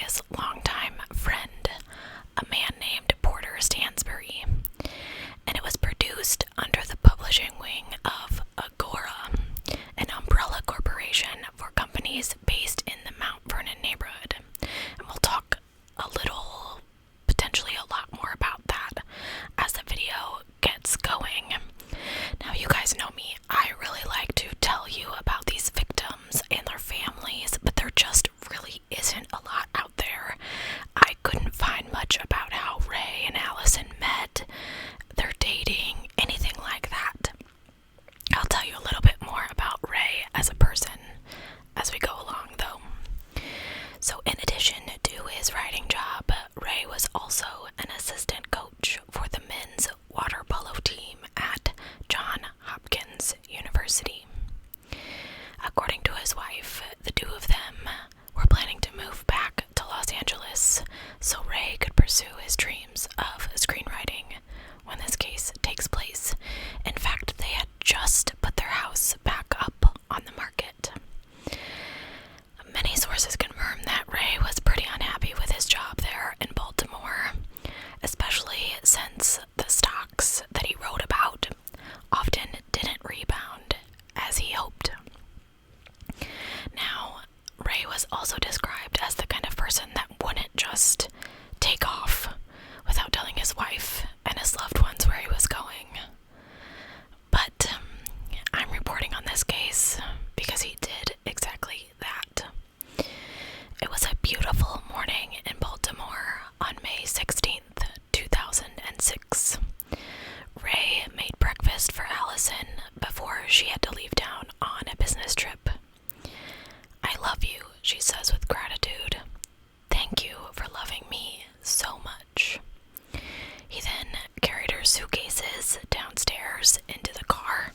Ray's longtime friend, a man named Porter Stansbury, and it was produced under the publishing wing of Agora, an umbrella corporation for companies based in the Mount Vernon neighborhood. And we'll talk a little, potentially a lot more about that as the video gets going. Now, you guys know me. I really like to tell you about these victims and their families, but there just really isn't a lot out there. I couldn't find much about how Ray and Allison met, their dating, anything like that. I'll tell you a little bit more about Ray as a person as we go along, though. So in addition to his writing job, Ray was also an assistant coach for the men's water polo team at Johns Hopkins University. According to his wife, the two of them were planning to move back to Los Angeles so Ray could pursue his dreams of screenwriting when this case takes place. In fact, they had just put their house back up on the market. Many sources confirm that Ray was pretty unhappy with his job there in Baltimore, especially since the stocks that he wrote about often didn't rebound as he hoped. Now, Ray was also described as the kind of person that wouldn't just take off without telling his wife and his loved ones where he was going. But I'm reporting on this case because he did exactly that. It was a beautiful morning in Baltimore on May 16th, 2006. Ray made breakfast for Allison before she had to leave town on a business trip. "I love you," she says with gratitude. "Thank you for loving me so much." He then carried her suitcases downstairs into the car,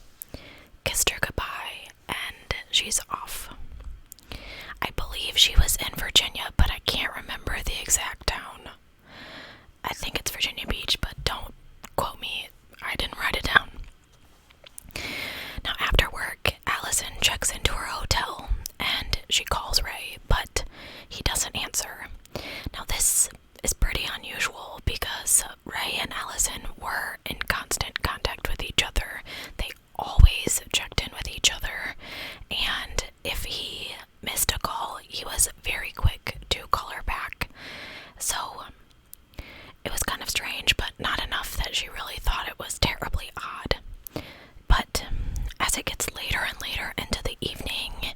kissed her goodbye, and she's off. I believe she was in Virginia, but I can't remember the exact town. I think it's Virginia Beach, but don't quote me. I didn't write it down. Now, after work, Allison checks into her hotel, and she calls Ray, but he doesn't answer. Now, this is pretty unusual because Ray and Allison were in constant contact with each other. They always checked in with each other, and if he missed a call, he was very quick to call her back. So it was kind of strange, but not enough that she really thought it was terribly odd. But as it gets later and later into the evening,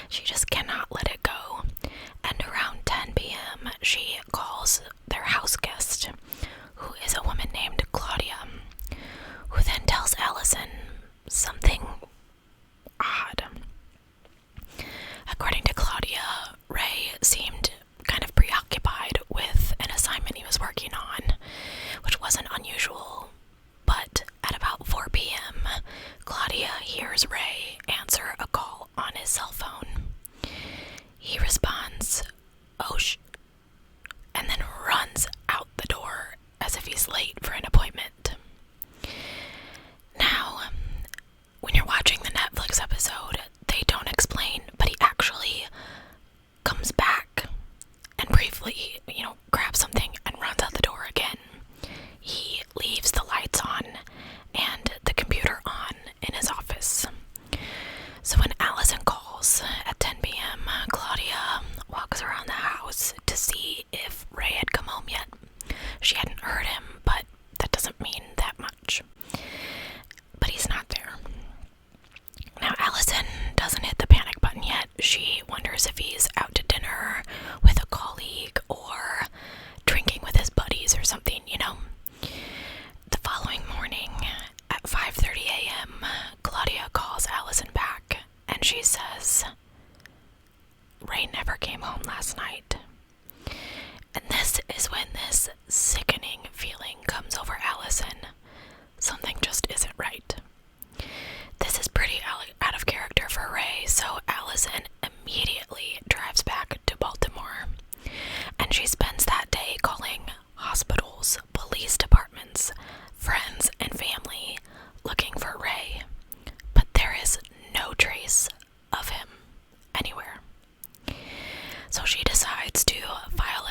she just cannot let it go. And around 10 p.m., she calls their house guest, who is a woman named Claudia, who then tells Allison something odd. According to Claudia, Ray seemed kind of preoccupied with an assignment he was working on, which wasn't unusual. But at about 4 p.m., Claudia hears Ray answer a call on his cell phone. He responds, "Oh, and then runs out the door as if he's late for an appointment. Now, when you're watching the Netflix episode, they don't explain, but he actually comes back and briefly, grabs something and runs out the door again. He leaves the lights on and the computer on in his office. So when Allison calls at 10 p.m., Claudia walks around the house to see if Ray had come home yet. She hadn't heard him, but that doesn't mean that much. But he's not there. Now, Allison doesn't hit the panic button yet. She wonders if he's out to dinner with a colleague or drinking with his buddies or something, The following morning at 5:30 a.m., Claudia calls Allison back and she says, "Ray never came home last night." And this is when this sickening feeling comes over Allison. Something just isn't right. This is pretty out of character for Ray, so Allison immediately drives back to Baltimore. And she spends that day calling hospitals, police departments, friends, and family looking for Ray. But there is no trace of him anywhere. So she decides to file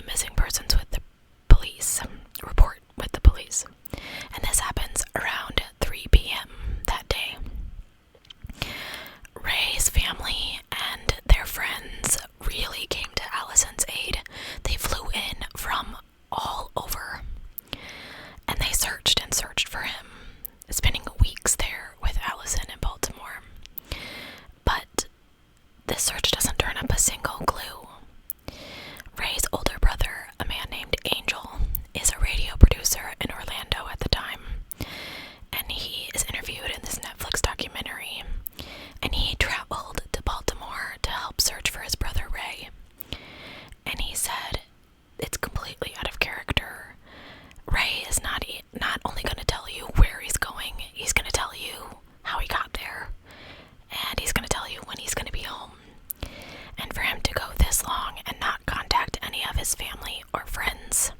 his family or friends.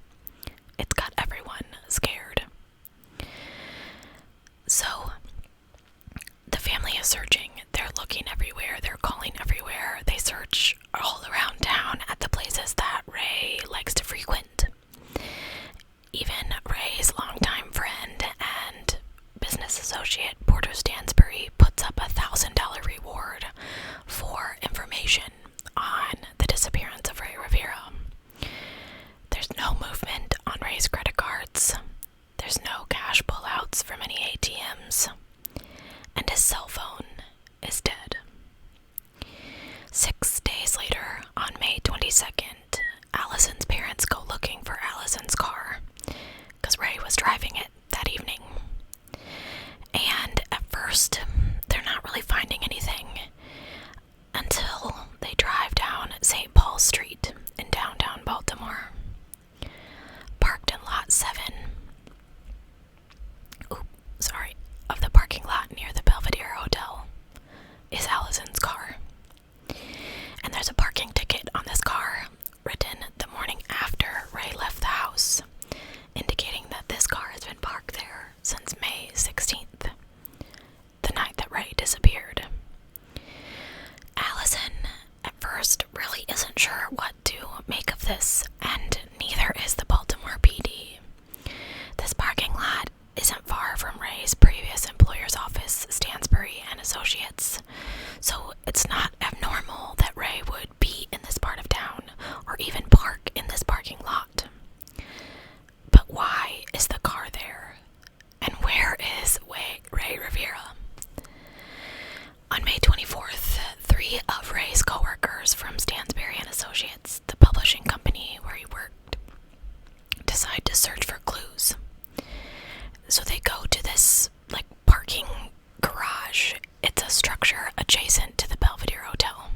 It's got everyone scared. So, the family is searching. They're looking everywhere. They're calling everywhere. They search all around town at the places that Ray likes to frequent. Even Ray's longtime friend and business associate, Porter Stansbury, puts up a $1,000 reward for information on the disappearance of Ray Rivera. There's no movement on Ray's credit cards. There's no cash pullouts from any ATMs. And his cell phone is dead. 6 days later, on May 22nd, Allison's parents go looking for Allison's car, because Ray was driving it that evening. And at first, they're not really finding anything until they drive down St. Paul Street in downtown Baltimore. Parked in lot 7, of the parking lot near the Belvedere Hotel is Allison's car. And there's a parking ticket on this car written the morning after Ray left the house, indicating that this car has been parked there since May 16th, the night that Ray disappeared. Allison, at first, really isn't sure what to make of this, and neither is the Baltimore PD. This parking lot isn't far from Ray's previous employer's office, Stansbury and Associates, so it's not abnormal that Ray would be in this part of town, or even park in this parking lot. But why is the car there? And where is Ray Rivera? On May 24th, 3 of Ray's co-workers from Stansbury and Associates, the publishing company where he worked, decide to search for clues. So they go to this, parking garage. It's a structure adjacent to the Belvedere Hotel.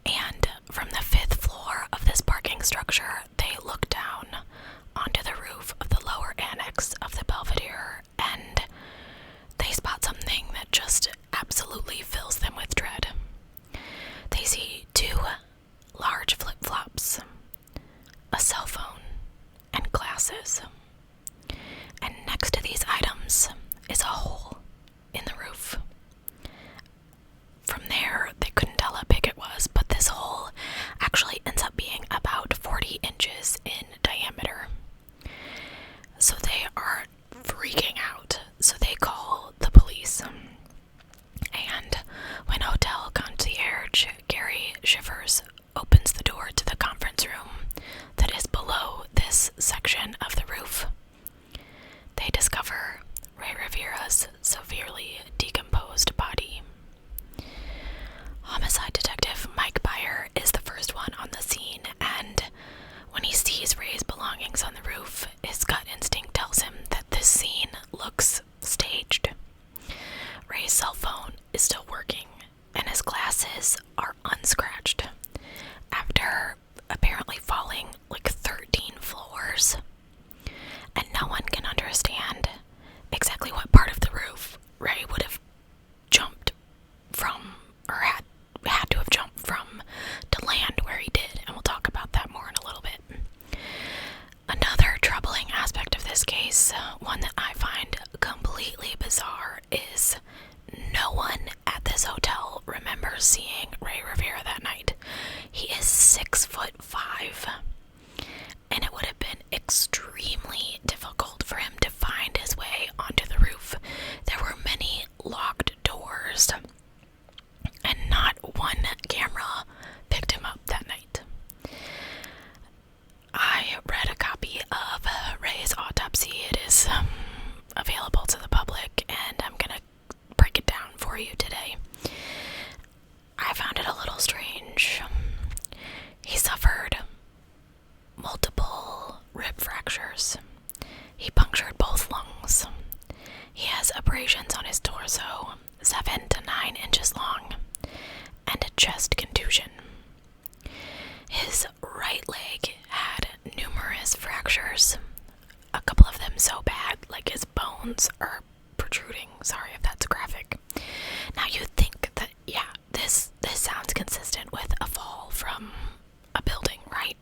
And from the 5th floor of this parking structure, they look down onto the roof of the lower annex of the Belvedere, and they spot something that just absolutely fills them with dread. They see 2 large flip-flops, a cell phone, and glasses. And next to these items is a hole in the roof. From there, they couldn't tell how big it was, but this hole actually ends up being about 40 inches in diameter. So they are freaking out, so they call the police. And when hotel concierge Gary Shivers opens the door to the conference room that is below this section of the roof, they discover Ray Rivera's severely decomposed body. Homicide detective Mike Byer is the first one on the scene, and when he sees Ray's belongings on the roof, his gut instinct tells him that this scene looks staged. Ray's cell phone is still working, and his glasses are unscratched after apparently falling 13 floors. And no one can understand exactly what part of the roof Ray would have jumped from, or had to have jumped from, to land where he did, and we'll talk about that more in a little bit. Another troubling aspect of this case, one that I find completely bizarre, is no one at this hotel remembers seeing Ray Rivera that night. He is 6'5", and it would have been extremely difficult for him to find his way onto the roof. There were many locked doors, and not one camera picked him up that night. I read a copy of Ray's autopsy. It is available to the public, and I'm gonna break it down for you today. I found it a little strange. He suffered multiple rib fractures. He punctured both lungs. He has abrasions on his torso, 7 to 9 inches long, and a chest contusion. His right leg had numerous fractures, a couple of them so bad, his bones are protruding. Sorry if that's graphic. Now you'd think that, this sounds consistent with a fall from a building, right?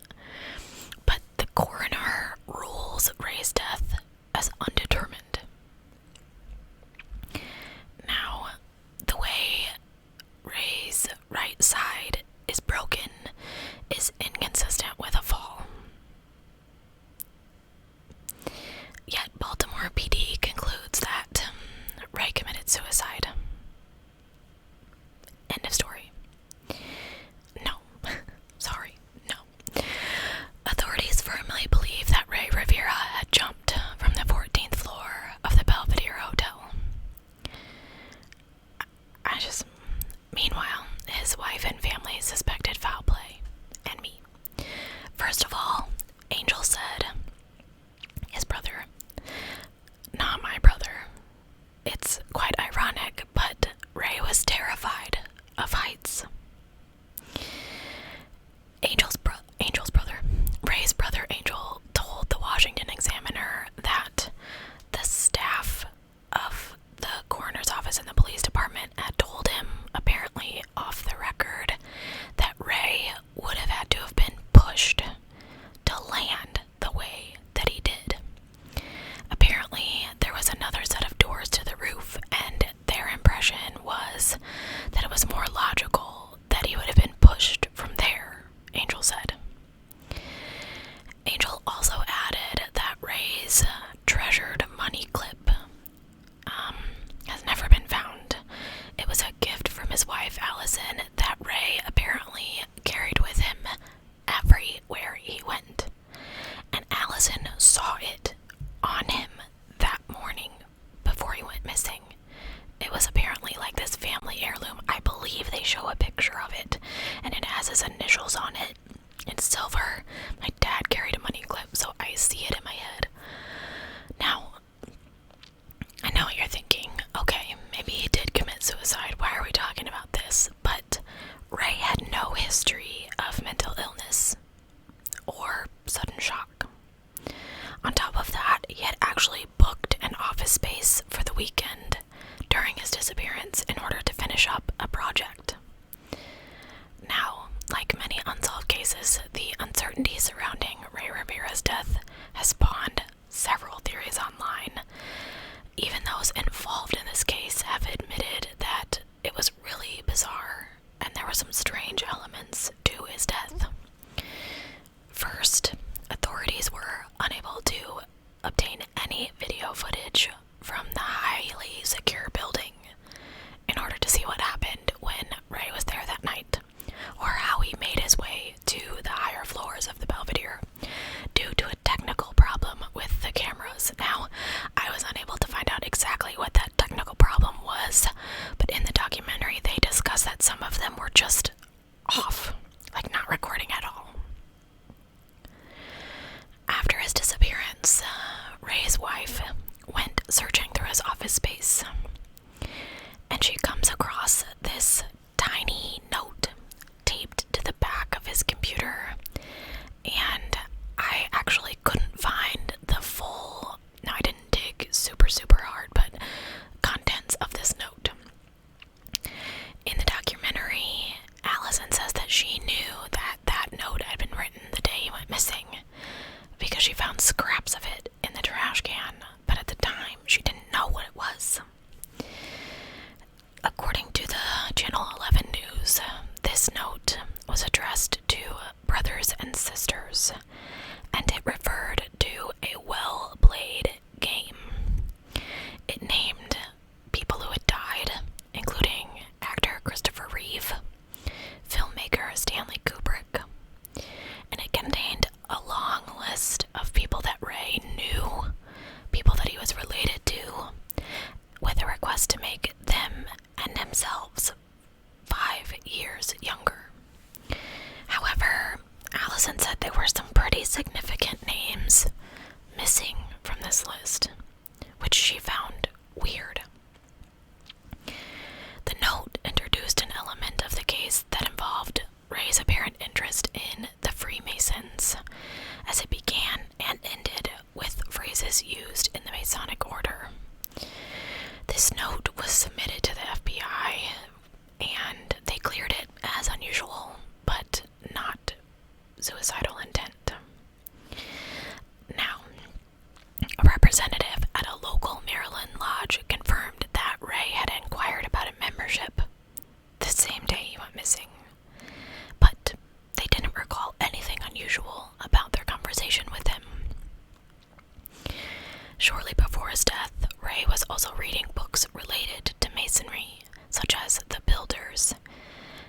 surrounding Ray Rivera's death has spawned several theories online. Even those involved in this case have admitted that it was really bizarre and there were some strange elements to his death. First, authorities were unable to obtain any video footage from the highly secure building in order to see what happened when Ray was there that night, or how he made his way to the higher floors of the Belvedere due to a technical problem with the cameras. Now, I was unable to find out exactly what that technical problem was, but in the documentary they discuss that some of them were just off, like not recording at all. After his disappearance, Ray's wife went searching through his office space, and she comes across this tiny note taped to the back of his computer, and I actually couldn't find the full, no, I didn't dig super hard, but contents of this note. In the documentary, Allison says that she knew that that note had been written the day he went missing because she found scraps of it in the trash can, but at the time she didn't know what it was. According to the Channel 11 news, this note was addressed to brothers and sisters, and it referred to a well-played game. It named people who had died, including actor Christopher Reeve, filmmaker Stanley Kubrick, and it contained a long list of people that Ray knew, people that he was related to, with a request to make them and themselves 5 years younger. However, Allison said there were some pretty significant names missing from this list, which she found weird. The note introduced an element of the case that involved Ray's apparent interest in the Freemasons, as it began and ended with phrases used in the Masonic Order. This note was submitted to the FBI, and they cleared it as unusual, but not suicidal intent. Now, a representative at a local Maryland lodge confirmed that Ray had inquired about a membership the same day he went missing, but they didn't recall anything unusual about their conversation with him. Shortly before his death, Ray was also reading books related to Masonry, such as The Builders,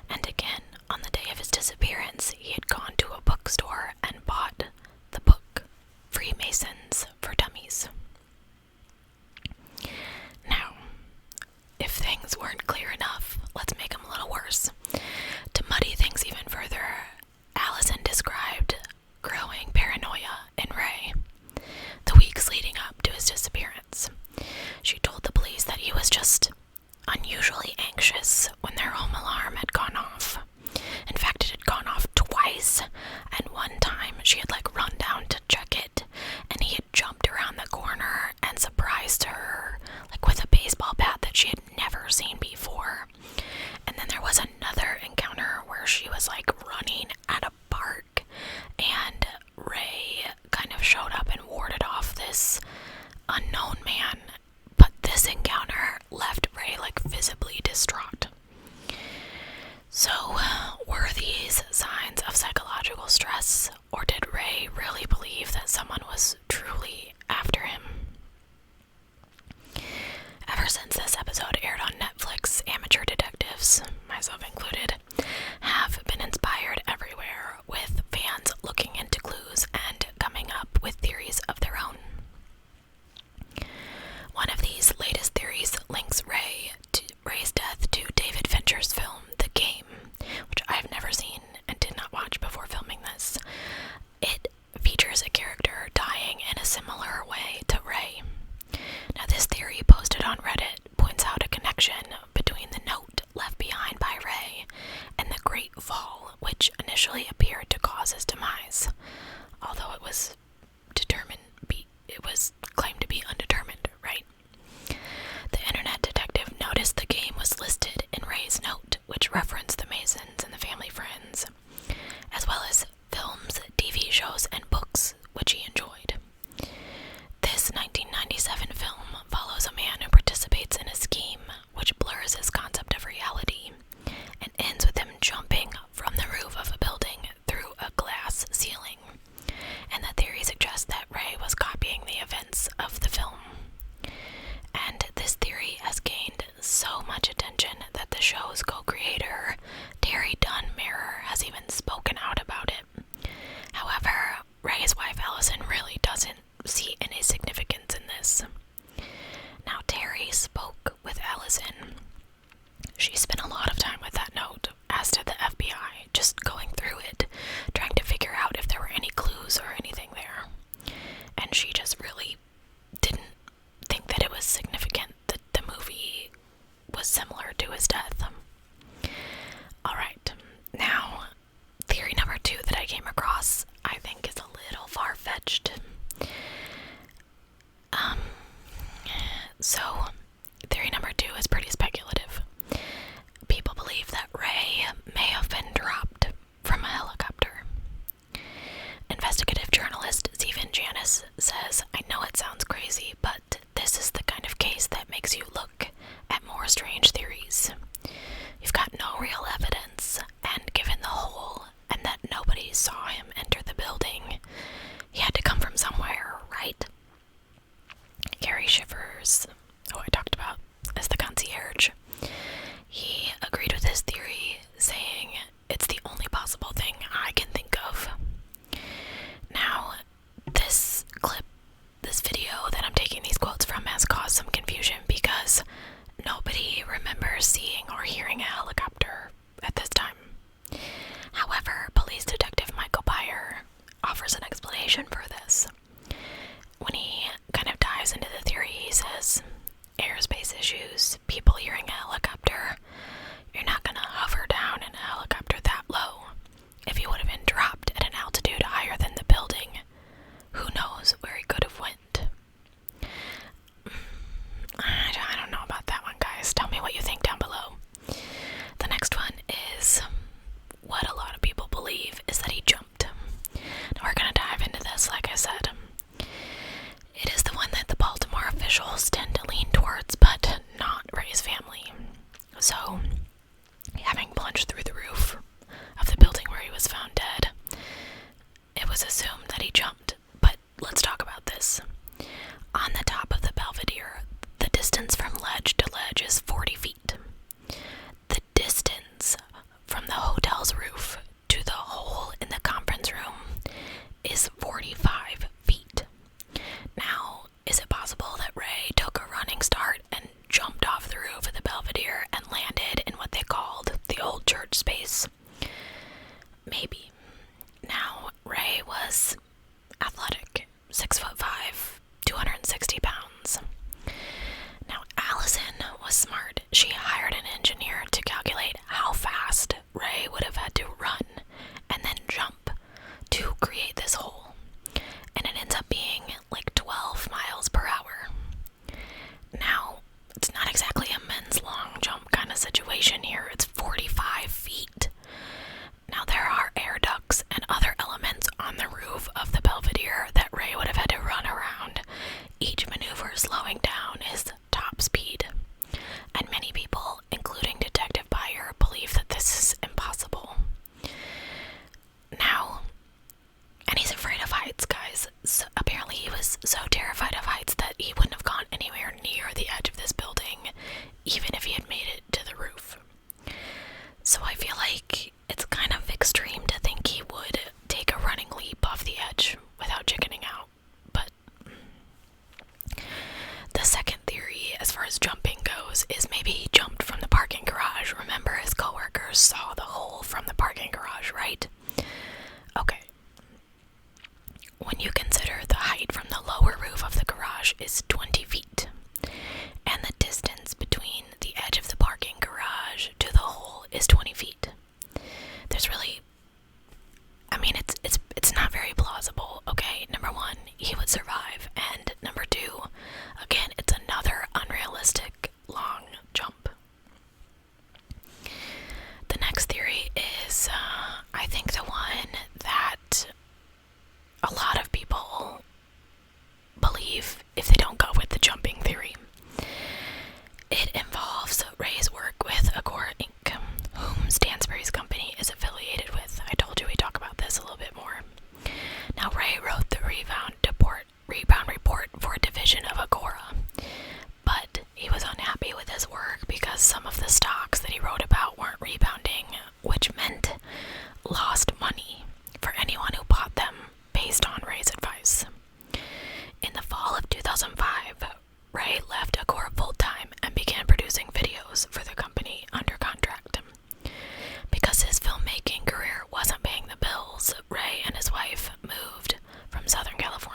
and again, on the day of his disappearance, he had gone to a bookstore and bought the book Freemasons for Dummies. Now, if things weren't clear enough, let's make them a little worse. To muddy things even further, Allison described growing paranoia in Ray the weeks leading up to his disappearance. She told the police that he was just unusually anxious when their home alarm had gone off. In fact, it had gone off twice, and one time she had run down to check it, and he had jumped around the corner and surprised her with a baseball bat that she had never seen before. And then there was another encounter where she was running at a park, and Ray kind of showed up and warded off this unknown man, but this encounter left Ray visibly distraught. So, were these signs of psychological stress, or did Ray really believe that someone was truly after him? Ever since this episode aired on Netflix, amateur detectives, myself included, have been inspired everywhere, with fans looking into clues and coming up with theories of their own. One of these latest theories links Ray's death to David Fincher's film The Game, which I've never seen and did not watch before filming this. It features a character dying in a similar way to Ray. Now, this theory posted on Reddit points out a connection between the note left behind by Ray and the Great Fall, which initially appeared to cause his demise, although it was claimed to be undetermined, right? The internet detective noticed the game was listed in Ray's note, which referenced the Masons and the family friends, as well as films, TV shows, Darius says, "I know it sounds crazy, but this is the kind of case that makes you look at more strange theories. You've got no real evidence, and given the hole and that nobody saw him enter the building, he had to come from somewhere, right?" Kari shivers, who I talked about as the concierge. He agreed with his theory, saying, "It's the only possible thing I can think of." Now, this video that I'm taking these quotes from has caused some confusion because nobody remembers seeing or hearing a helicopter at this time. However, Police Detective Michael Byer offers an explanation for this. When he kind of dives into the theory, he says, airspace issues, people hearing a helicopter. You're not gonna hover down in a helicopter that low. If he would have been dropped at an altitude higher than the building, who knows where he could have went. I don't know about that one, guys. Tell me what you think down below. The next one is what a lot of people believe is that he jumped. Now we're gonna dive into this, like I said. It is the one that the Baltimore officials tend to lean towards, but not Ray's family. So, having plunged through the roof of the building where he was found dead, it was assumed that he jumped. But let's talk about this. On the top of the Belvedere, the distance from ledge to ledge is 40 feet. The distance from the hotel's roof to the hole in the conference room is 45 feet. Now, is it possible that Ray took a running start and jumped off the roof of the Belvedere and landed in what they called the old church space? Maybe. Now, Ray was athletic, 6'5", 260 pounds. Now, Allison was smart. She hired an engineer to calculate how fast Ray would have had to run and then jump to create this hole. And it ends up being like 12 miles per hour. Now, it's not exactly a men's long jump kind of situation here. It's 45 feet. Now, there are air ducts and other elements on the roof of the Belvedere that Ray would have had to run around, each maneuver slowing down his top speed. And many people, including Detective Byer, believe that this is impossible. Now, and he's afraid of heights, guys. So apparently he was so terrified of heights that he wouldn't have gone anywhere near the edge of this building, even if he had made it to the roof. So I feel like it's kind of extreme to think he would take a running leap off the edge without chickening out. But the second theory, as far as jumping goes, is maybe he jumped from the parking garage. Remember, his coworkers saw the hole from the parking garage, right? Okay. When you consider the height from the lower roof of the garage is 20 feet, and the distance between the edge of the parking garage to the hole is 20 feet, there's really, it's not very plausible, okay? Number one, he would survive, and number two, again, it's another unrealistic long jump. The next theory is, I think the one that a lot of people believe if they don't go with the jumping theory. It involves Ray's work with Agora Inc., whom Stansbury's company is affiliated with. I told you we'd talk about this a little bit more. Now, Ray wrote the rebound report for a division of Agora, but he was unhappy with his work because some of the stocks that he wrote about weren't rebounding, which meant lost money for anyone who bought them based on Ray's advice. In the fall of 2005, Ray left Agora full-time and began producing videos for the company under contract. Because his filmmaking career wasn't paying the bills, Ray and his wife moved from Southern California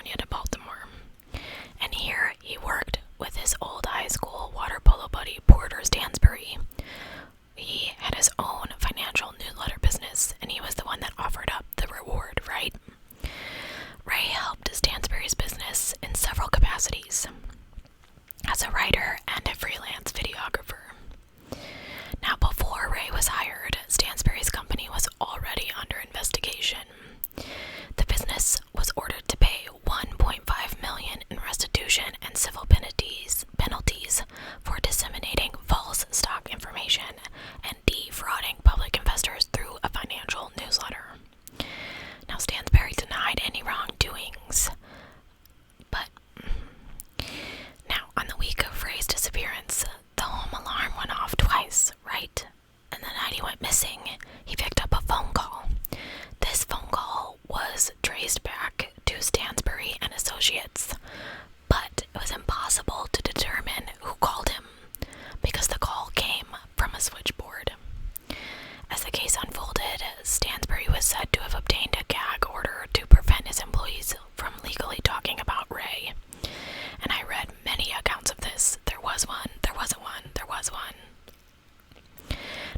associates, but it was impossible to determine who called him because the call came from a switchboard. As the case unfolded, Stansbury was said to have obtained a gag order to prevent his employees from legally talking about Ray. And I read many accounts of this. There was one, there wasn't one, there was one.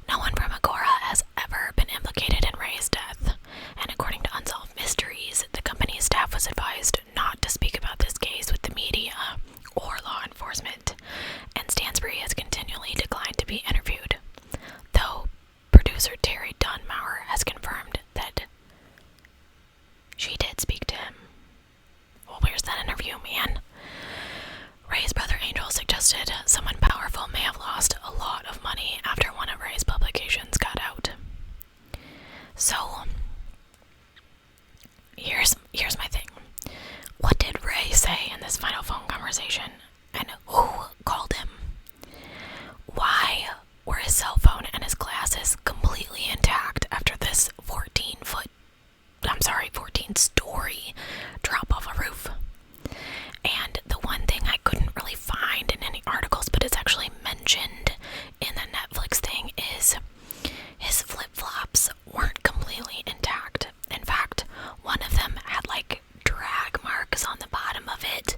No one from Agora has ever been implicated in Ray's death, and according to Unsolved Mysteries, the company's staff was advised not to speak about this case with the media or law enforcement, and Stansbury has continually declined to be interviewed, though producer Terry Dunmauer has confirmed that she did speak to him. Well, where's that interview, man? Ray's brother Angel suggested someone powerful may have lost a lot of money after one of Ray's publications got out. So, here's my thing. What did Ray say in this final phone conversation? And who called him? Why were his cell phone and his glasses completely intact after this 14-story drop off a roof? And the one thing I couldn't really find in any articles, but it's actually mentioned in the Netflix thing, is his flip-flops weren't completely intact. In fact, one of them had like drag marks on the bottom of it,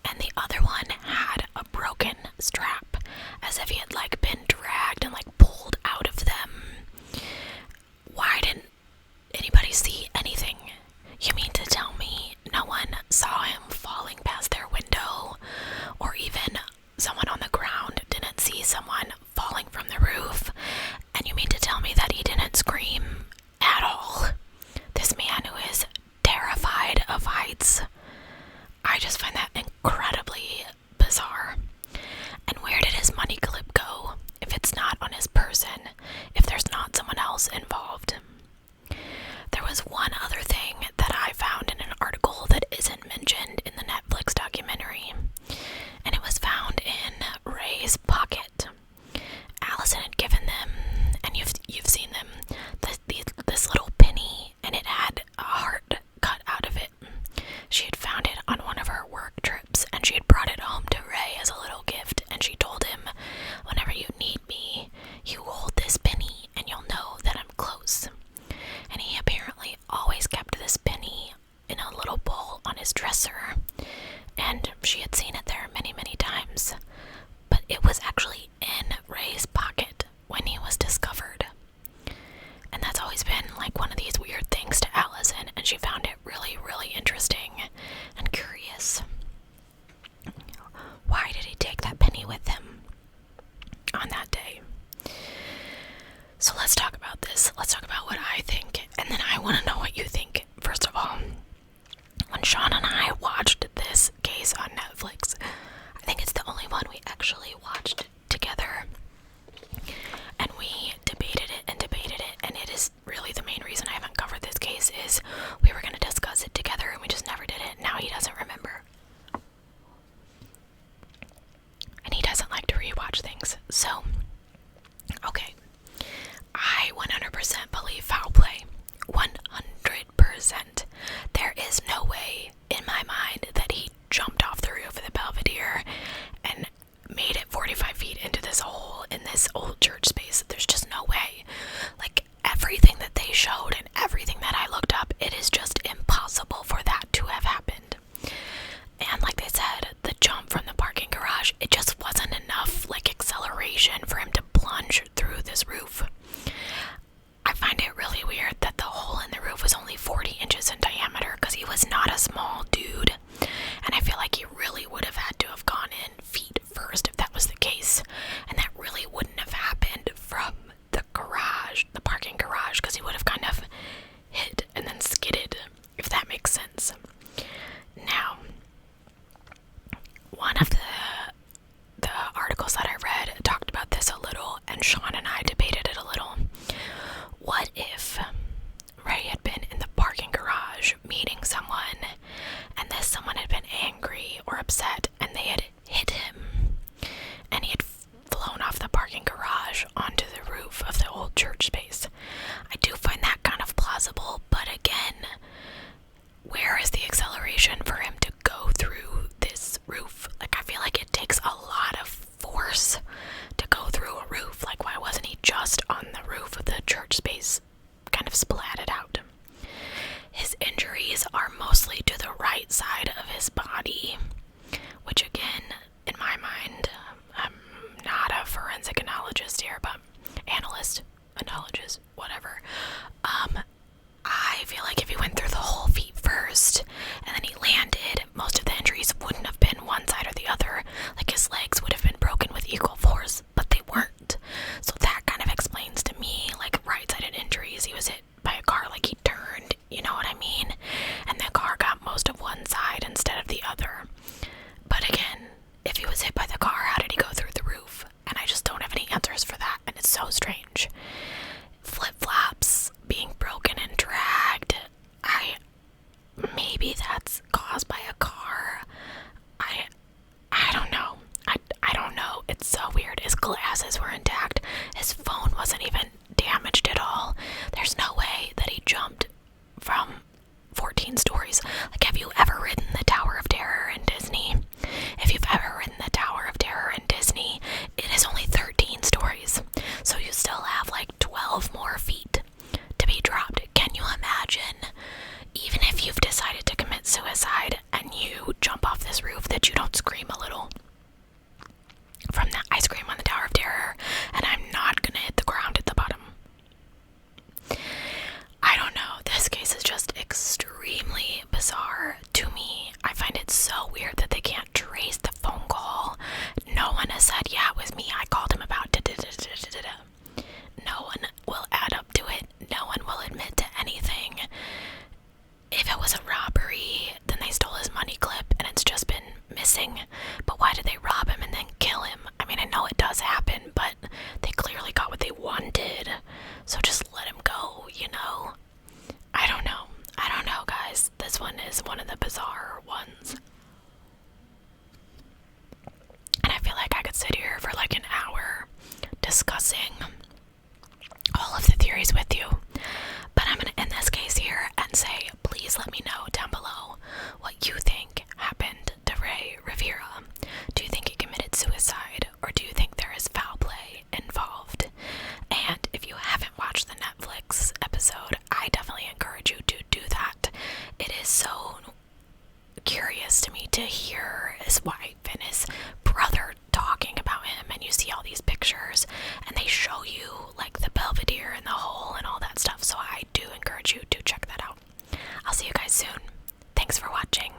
and the other one had a broken strap, as if he had like been dragged and like pulled out of them. Why didn't anybody see anything? You mean to tell me no one saw him falling past their window, or even someone on the ground didn't see someone falling from the roof? And you mean to tell me that he didn't scream at all? This man who is terrified of heights. I just find that incredibly bizarre. And where did his money clip go if it's not on his person, if there's not someone else involved? There was one other thing that I found in an article that isn't mentioned in the Netflix documentary, and it was found in Ray's pocket. Allison had given them, and you've seen them, this little penny, and it had a heart cut out of it. She had found it on one of her work trips, and she had brought it home to Ray as a little gift, and she told him, whenever you need me, you hold this penny, and you'll know that I'm close. And he apparently always kept this penny in a little bowl on his dresser, and she had seen it there many, many times. But it was actually in Ray's pocket when he was discovered. And that's always been like one of these weird things to Allison, and she found it really, really interesting and curious. Why did he take that penny with him on that day? So let's talk about this. Let's talk about what I think, and then I want to know what you think. First of all, when Sean and I watched this case on Netflix, I think it's the only one we actually watched together, and we debated it, and it is really the main reason I haven't covered this case is we were going to discuss it together, and we just never did it. Now he doesn't remember. And he doesn't like to rewatch things. So, okay. I 100% believe foul play. 100%. There is no way in my mind that he jumped off the roof of the Belvedere and made it 45 feet into this hole in this old church space. There's just no way. Like, everything that they showed and everything that I looked up, it is just impossible for that to have happened. And like they said, the jump from the parking garage, it just wasn't enough, like, acceleration for him to plunge through this roof. I find it really weird that the hole in the roof was only 40 inches in diameter, because he was not a small dude. And I feel like he really would have had to have gone in feet first if that was the case. And that really wouldn't have happened from the garage, the parking garage, because he would have kind of hit and then skidded, if that makes sense. Now, one of the articles that I read talked about this a little, and Sean and I debated it a little. What if Ray had been in the parking garage meeting someone, and this someone had been angry or upset, and they had hit him, and he had flown off the parking garage onto the roof of the old church space? I do find that kind of plausible, but again, where is the acceleration for him to go find it so weird that they can't trace the phone call. No one has said, yeah, it was me, I called him about da-da-da-da-da-da. No one will add up to it. No one will admit to anything. If it was a robbery, then they stole his money clip and it's just been missing. But why did they rob him and then kill him? I mean, I know it does happen, but they clearly got what they wanted. So just let him go, you know? I don't know. I don't know, guys. This one is one of the bizarre ones. And I feel like I could sit here for like an hour discussing all of the theories with you. But I'm going to end this case here and say, please let me know down below what you think happened to Rivera. Do you think he committed suicide, or do you think there is foul play involved? And if you haven't watched the Netflix episode, I definitely encourage you to do that. It is so curious to me to hear his wife and his brother talking about him, and you see all these pictures and they show you like the Belvedere and the hole and all that stuff. So I do encourage you to check that out. I'll see you guys soon. Thanks for watching.